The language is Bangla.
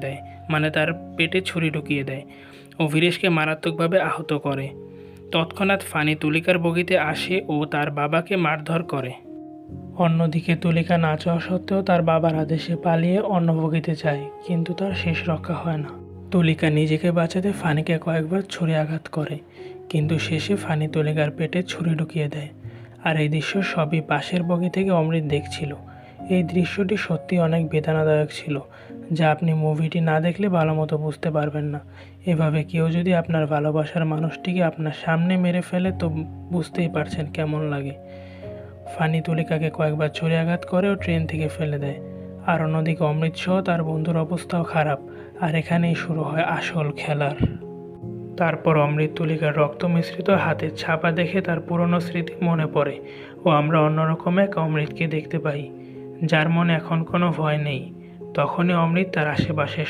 দেয়, মানে তার পেটে ছুরি ঢুকিয়ে দেয় ও ভিরেশকে মারাত্মকভাবে আহত করে। তৎক্ষণাৎ ফানি তুলিকার বগিতে আসে ও তার বাবাকে মারধর করে। অন্যদিকে তুলিকা না চাওয়া সত্ত্বেও তার বাবার আদেশে পালিয়ে অন্য বগিতে যায়, কিন্তু তার শেষ রক্ষা হয় না। তুলিকা নিজেকে বাঁচাতে ফানিকে কয়েকবার ছুরি আঘাত করে, কিন্তু শেষে ফানি তুলিকার পেটে ছুরি ঢুকিয়ে দেয়। আর এই দৃশ্য সবই পাশের বগি থেকে অমৃত দেখছিল। এই দৃশ্যটি সত্যি অনেক বেদনাদায়ক ছিল, যা আপনি মুভিটি না দেখলে ভালো মতো বুঝতে পারবেন না। এভাবে কেউ যদি আপনার ভালোবাসার মানুষটিকে আপনার সামনে মেরে ফেলে তো বুঝতেই পারছেন কেমন লাগে। ফানি তুলিকাকে কয়েকবার ছুরি আঘাত করে ও ট্রেন থেকে ফেলে দেয়। আর অন্যদিকে অমৃত সহ তার বন্ধুর অবস্থাও খারাপ। আর এখানেই শুরু হয় আসল খেলার। তারপর অমৃত তুলিকার রক্ত মিশ্রিত হাতের ছাপা দেখে তার পুরনো স্মৃতি মনে পড়ে ও আমরা অন্যরকম এক অমৃতকে দেখতে পাই, যার মনে এখন কোনো ভয় নেই। তখনই অমৃত তার আশেপাশে